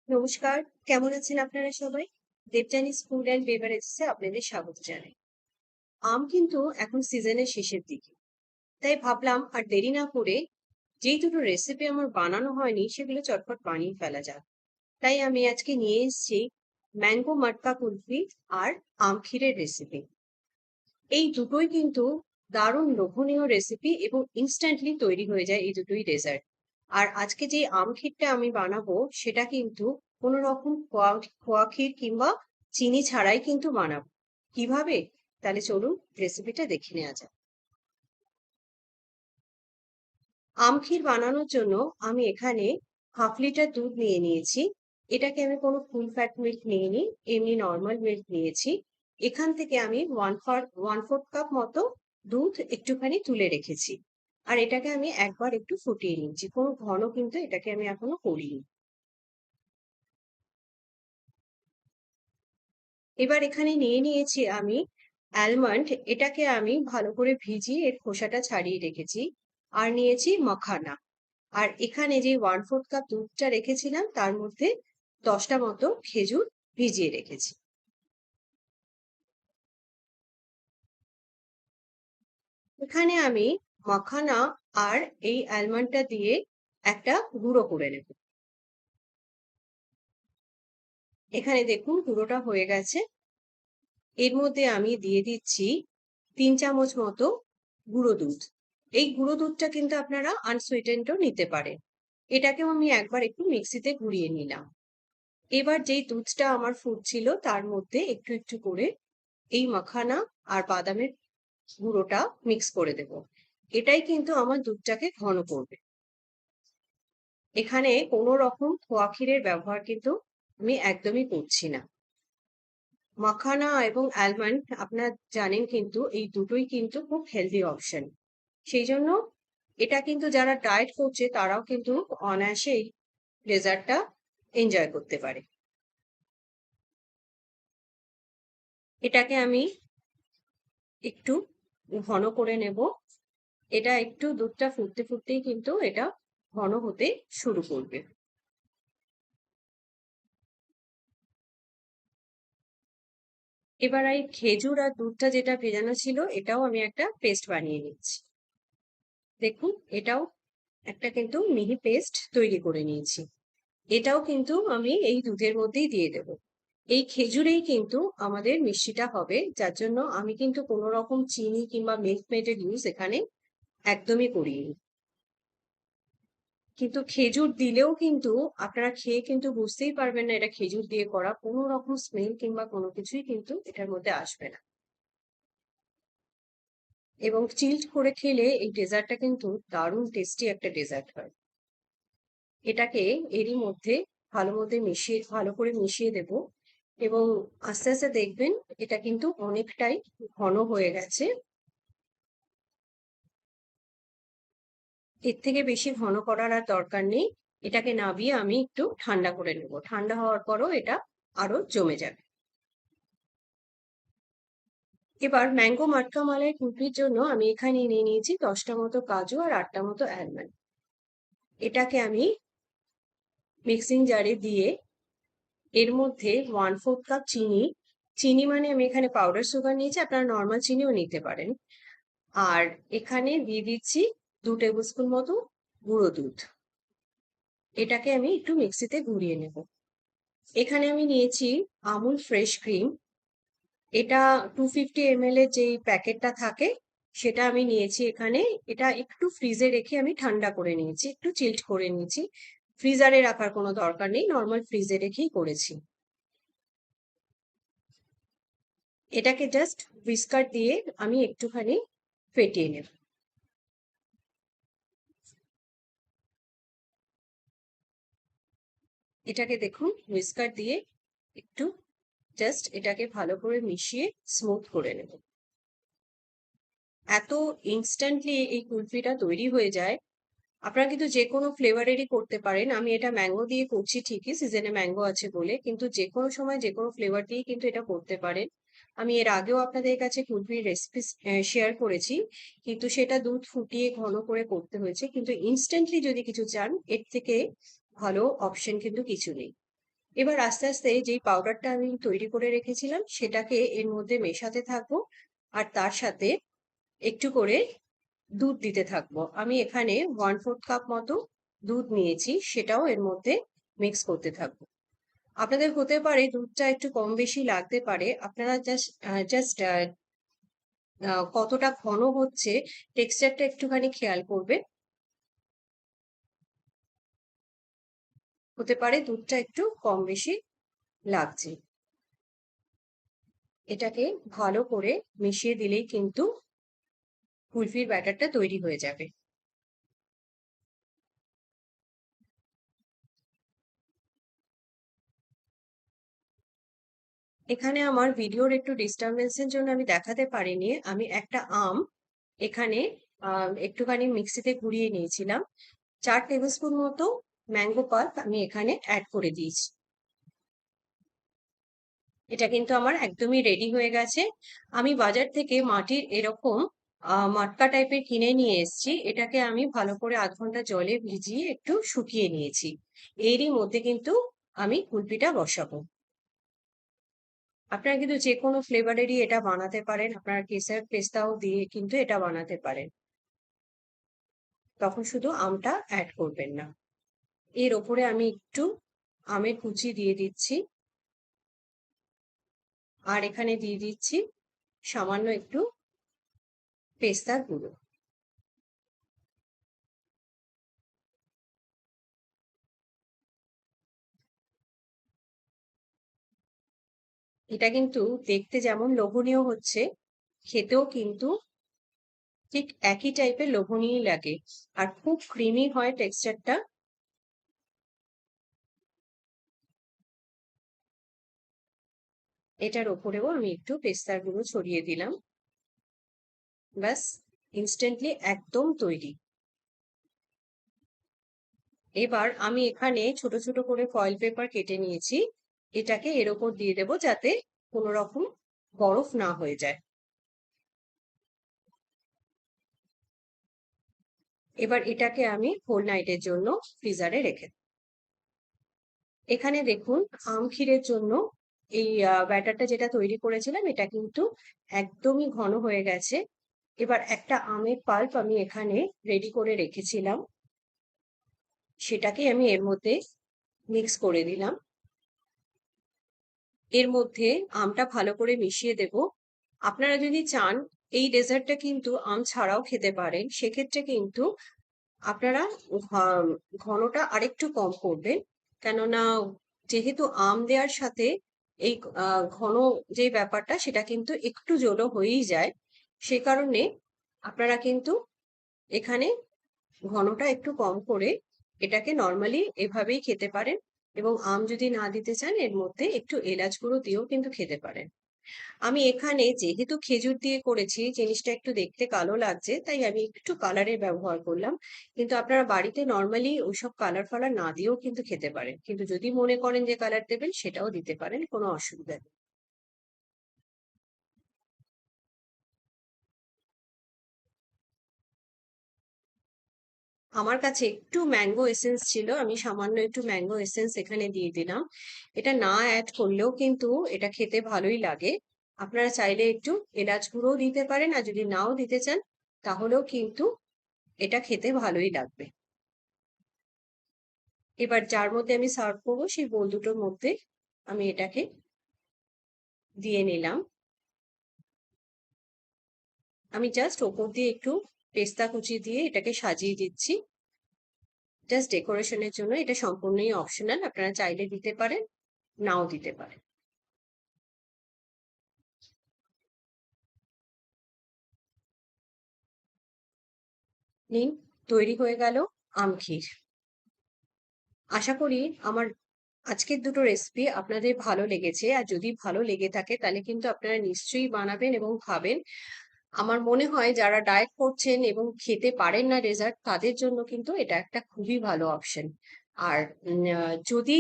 নমস্কার, কেমন আছেন আপনারা সবাই? দেবযানীস ফুড অ্যান্ড বেভারেজেসে আপনাদের স্বাগত জানাই। আম কিন্তু এখন সিজনের শেষের দিকে। তাই ভাবলাম আর দেরি না করে যেই দুটো রেসিপি আমার বানানো হয়নি সেগুলো চটপট বানিয়ে ফেলা যাক। তাই আমি আজকে নিয়ে এসেছি ম্যাঙ্গো মাটকা কুলফি আর আম ক্ষীরের রেসিপি। এই দুটোই কিন্তু দারুণ লোভনীয় রেসিপি এবং ইনস্ট্যান্টলি তৈরি হয়ে যায় এই দুটোই ডেজার্ট। আর আজকে যে আম ক্ষীরটা আমি বানাবো সেটা কিন্তু কোনো রকম খোয়া খোয়া ক্ষীর কিংবা চিনি ছাড়াই কিন্তু বানাবো। কিভাবে? তাহলে চলুন রেসিপিটা দেখে নেওয়া যাক। আম ক্ষীর বানানোর জন্য আমি এখানে 1/2 লিটার দুধ নিয়ে নিয়েছি। এটাকে আমি কোনো ফুল ফ্যাট মিল্ক নিইনি, এমনি নরমাল মিল্ক নিয়েছি। এখান থেকে আমি 1/4 কাপ মতো দুধ একটুখানি তুলে রেখেছি। আর এটাকে আমি একবার একটু ফুটিয়ে নিচ্ছি। কোনো ঘন কিন্তু এটাকে আমি এখনো করিনি। এবার এখানে নিয়ে নিয়েছি আমি অ্যালমন্ড। এটাকে আমি ভালো করে ভিজিয়ে এর খোসাটা ছাড়িয়ে রেখেছি। আর নিয়েছি মাখানা। আর এখানে যে 1/4 কাপ দুধটা রেখেছিলাম তার মধ্যে 10টা মতো খেজুর ভিজিয়ে রেখেছি। এখানে আমি মাখানা আর এই অ্যালমন্ডটা দিয়ে একটা গুঁড়ো করে নেব। এখানে দেখুন গুঁড়োটা হয়ে গেছে। এর মধ্যে আমি দিয়ে দিচ্ছি 3 চামচ মতো গুঁড়ো দুধ। এই গুঁড়ো দুধটা কিন্তু আপনারা আনসুইটেন্ডও নিতে পারেন। এটাকেও আমি একবার একটু মিক্সিতে ঘুরিয়ে নিলাম। এবার যেই দুধটা আমার ফুটছিল তার মধ্যে একটু একটু করে এই মাখানা আর বাদামের গুঁড়োটা মিক্স করে দেব। এটাই কিন্তু আমার দুধটাকে ঘন করবে। এখানে কোনো রকম খোয়া ক্ষীরের ব্যবহার কিন্তু আমি একদমই করছি না। মাখানা এবং অ্যালমন্ড আপনারা জানেন কিন্তু এই দুটোই কিন্তু খুব হেলদি অপশন। সেই জন্য এটা কিন্তু যারা ডায়েট করছে তারাও কিন্তু অনায়াসে এই ডেজার্টটা এনজয় করতে পারে। এটাকে আমি একটু ঘন করে নেব। এটা একটু দুধটা ফুটতে ফুটতেই কিন্তু এটা ঘন হতে শুরু করবে। এবার এই খেজুর আর দুধটা যেটা ভেজানো ছিল এটাও আমি একটা পেস্ট বানিয়ে নিচ্ছি। দেখুন এটাও একটা কিন্তু মিহি পেস্ট তৈরি করে নিয়েছি। এটাও কিন্তু আমি এই দুধের মধ্যেই দিয়ে দেব। এই খেজুরেই কিন্তু আমাদের মিষ্টিটা হবে, যার জন্য আমি কিন্তু কোনো রকম চিনি কিংবা মিল্ক মেডের ইউজ এখানে একদমই করিনি। কিন্তু খেজুর দিলেও কিন্তু আপনারা খেয়ে কিন্তু বুঝতেই পারবেন না এটা খেজুর দিয়ে করা। কোনো রকম স্মেল কিংবা কোনো কিছুই কিন্তু এটার মধ্যে আসবে না। এবং চিল্ড করে খেলে এই ডেজার্টটা কিন্তু দারুণ টেস্টি একটা ডেজার্ট হয়। এটাকে এরই মধ্যে ভালো করে মিশিয়ে দেব। এবং আস্তে আস্তে দেখবেন এটা কিন্তু অনেকটাই ঘন হয়ে গেছে। এর থেকে বেশি ঘন করার আর দরকার নেই। এটাকে নামিয়ে আমি একটু ঠান্ডা করে নেব। ঠান্ডা হওয়ার পরও এটা আরো জমে যাবে। এবার ম্যাঙ্গো মাটকা মালাই কুলফির জন্য আমি এখানে নিয়ে নিয়েছি 10টা মতো কাজু আর 8টা মতো অ্যালমন্ড। এটাকে আমি মিক্সিং জারে দিয়ে এর মধ্যে 1/4 কাপ চিনি, চিনি মানে আমি এখানে পাউডার সুগার নিয়েছি, আপনারা নর্মাল চিনিও নিতে পারেন। আর এখানে দিয়ে দিচ্ছি 2 টেবিল স্পুন মতো গুঁড়ো দুধ। এটাকে আমি একটু মিক্সিতে ঘুরিয়ে নেব। এখানে আমি নিয়েছি আমুল ফ্রেশ ক্রিম। এটা 250 ml এর যেই প্যাকেটটা থাকে সেটা আমি নিয়েছি এখানে। এটা একটু ফ্রিজে রেখে আমি ঠান্ডা করে নিয়েছি, একটু চিল্ড করে নিয়েছি। ফ্রিজারে রাখার কোনো দরকার নেই, নর্মাল ফ্রিজে রেখেই করেছি। এটাকে জাস্ট হুইস্কার দিয়ে আমি একটুখানি ফেটিয়ে নেব। এটাকে দেখুন হুইস্কার দিয়ে একটু জাস্ট এটাকে ভালো করে মিশিয়ে স্মুথ করে নেব। এত ইনস্ট্যান্টলি এই কুলফিটা তৈরি হয়ে যায়। আপনারা কিন্তু যে কোনো ফ্লেভারেরই করতে পারেন। আমি এটা ম্যাঙ্গো দিয়ে করছি ঠিকই, সিজনে ম্যাঙ্গো আছে বলে, কিন্তু যে কোনো সময় যে কোনো ফ্লেভার দিয়েই কিন্তু এটা করতে পারেন। আমি এর আগেও আপনাদের কাছে কুলফির রেসিপি শেয়ার করেছি, কিন্তু সেটা দুধ ফুটিয়ে ঘন করে করতে হয়েছে। কিন্তু ইনস্ট্যান্টলি যদি কিছু চান এর থেকে ভালো অপশন কিন্তু কিছু নেই। এবার আস্তে আস্তে যেই পাউডারটা আমি তৈরি করে রেখেছিলাম সেটাকে এর মধ্যে মেশাতে থাকবো, আর তার সাথে একটু করে দুধ দিতে থাকবো। আমি এখানে 1/4 কাপ মতো দুধ নিয়েছি, সেটাও এর মধ্যে মিক্স করতে থাকবো। আপনাদের হতে পারে দুধটা একটু কম বেশি লাগতে পারে, আপনারা জাস্ট কতটা ঘন হচ্ছে টেক্সচারটা একটুখানি খেয়াল করবেন। হতে পারে দুধটা একটু কম বেশি লাগছে। এটাকে ভালো করে মিশিয়ে দিলেই কিন্তু কুলফির ব্যাটারটা তৈরি হয়ে যাবে। এখানে আমার ভিডিওর একটু ডিস্টারবেন্সের জন্য আমি দেখাতে পারিনি, আমি একটা আম এখানে একটুখানি মিক্সিতে ঘুরিয়ে নিয়েছিলাম। 4 টেবিল স্পুন মতো ম্যাঙ্গো পাল্প আমি এখানে অ্যাড করে দিয়েছি। এটা কিন্তু আমার একদমই রেডি হয়ে গেছে। আমি বাজার থেকে মাটির এরকম মটকা টাইপের কিনে নিয়ে এসেছি। এটাকে আমি ভালো করে 1/2 ঘন্টা জলে ভিজিয়ে একটু শুকিয়ে নিয়েছি। এরই মধ্যে কিন্তু আমি কুলপিটা বসাবো। আপনারা কিন্তু যে কোনো ফ্লেভারেরই এটা বানাতে পারেন, আপনারা কেসর পেস্তাও দিয়ে কিন্তু এটা বানাতে পারেন। তখন শুধু আমটা অ্যাড করবেন না। এর ওপরে আমি একটু আমের কুচি দিয়ে দিচ্ছি, আর এখানে দিয়ে দিচ্ছি সামান্য একটু পেস্তার গুঁড়ো। এটা কিন্তু দেখতে যেমন লোভনীয় হচ্ছে, খেতেও কিন্তু ঠিক একই টাইপের লোভনীয় লাগে, আর খুব ক্রিমি হয় টেক্সচারটা। এটার ওপরেও আমি একটু পেস্তার গুঁড়ো ছড়িয়ে দিলাম। ব্যাস, ইনস্ট্যান্টলি একদম তৈরি। এবার আমি এখানে ছোট ছোট করে ফয়েল পেপার কেটে নিয়েছি, এটাকে এর ওপর দিয়ে দেবো যাতে কোনো রকম বরফ না হয়ে যায়। এবার এটাকে আমি হোল নাইটের জন্য ফ্রিজারে রেখে দেব। এখানে দেখুন, আম ক্ষীরের জন্য এই ব্যাটারটা যেটা তৈরি করেছিলাম এটা কিন্তু একদমই ঘন হয়ে গেছে। এবার একটা আমের পাল্প আমি এখানে রেডি করে রেখেছিলাম, সেটাকে আমি এর মধ্যে মিক্স করে দিলাম। এর মধ্যে আমটা ভালো করে মিশিয়ে দেব। আপনারা যদি চান এই ডেজার্টটা কিন্তু আম ছাড়াও খেতে পারেন, সেক্ষেত্রে কিন্তু আপনারা ঘনটা আরেকটু কম করবেন, কেননা যেহেতু আম দেওয়ার সাথে এই ঘন যে ব্যাপারটা সেটা কিন্তু একটু জলো হয়েই যায়, সে কারণে আপনারা কিন্তু এখানে ঘনটা একটু কম করে এটাকে নর্মালি এভাবেই খেতে পারেন, এবং আম যদি না দিতে চান এর মধ্যে একটু এলাচ গুঁড়ো দিয়েও কিন্তু খেতে পারেন। আমি এখানে যেহেতু খেজুর দিয়ে করেছি, জিনিসটা একটু দেখতে কালো লাগছে তাই আমি একটু কালারের ব্যবহার করলাম, কিন্তু আপনারা বাড়িতে নর্মালি ওইসব কালার ফালার না দিয়েও কিন্তু খেতে পারেন, কিন্তু যদি মনে করেন যে কালার দেবেন সেটাও দিতে পারেন, কোনো অসুবিধা নেই। আমার কাছে একটু ম্যাঙ্গো এসেন্স ছিল, আমি সামান্য একটু ম্যাঙ্গো এসেন্স এখানে দিয়ে দিলাম। এটা না অ্যাড করলেও কিন্তু এটা খেতে ভালোই লাগে। আপনারা চাইলে একটু এলাচ গুঁড়োও দিতে পারেন, আর যদি নাও দিতে চান তাহলেও কিন্তু এটা খেতে ভালোই লাগবে। এবার যার মধ্যে আমি সার্ভ করবো সেই বোল দুটোর মধ্যে আমি এটাকে দিয়ে নিলাম। আমি জাস্ট ওপর দিয়ে একটু পেস্তা কুচি দিয়ে এটাকে সাজিয়ে দিচ্ছি, জাস্ট ডেকোরেশনের জন্য। এটা সম্পূর্ণই অপশনাল, আপনারা চাইলে দিতে পারেন, নাও দিতে পারেন। নিন, তৈরি হয়ে গেল আমক্ষীর। আশা করি আমার আজকের দুটো রেসিপি আপনাদের ভালো লেগেছে, আর যদি ভালো লেগে থাকে তাহলে কিন্তু আপনারা নিশ্চয়ই বানাবেন এবং খাবেন। আমার মনে হয় যারা ডায়েট করছেন এবং খেতে পারেন না ডেজার্ট, তাদের জন্য কিন্তু এটা একটা খুবই ভালো অপশন। আর যদি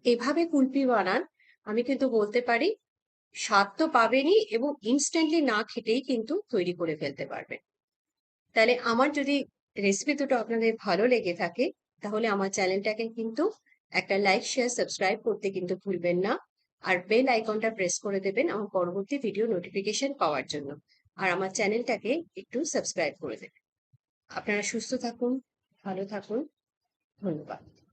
এভাবে কুলপি বানান, আমি কিন্তু বলতে পারি স্বাদ তো পাবেনই, এবং ইনস্ট্যান্টলি না খেটেই কিন্তু তৈরি করে ফেলতে পারবেন। তাহলে আমার যদি রেসিপি দুটো আপনাদের ভালো লেগে থাকে তাহলে আমার চ্যানেলটাকে কিন্তু একটা লাইক, শেয়ার, সাবস্ক্রাইব করতে কিন্তু ভুলবেন না। আর বেল আইকনটা প্রেস করে দেবেন আমার পরবর্তী ভিডিও নোটিফিকেশন পাওয়ার জন্য। আর আমার চ্যানেলটাকে একটু সাবস্ক্রাইব করে দেবেন। আপনারা সুস্থ থাকুন, ভালো থাকুন। ধন্যবাদ।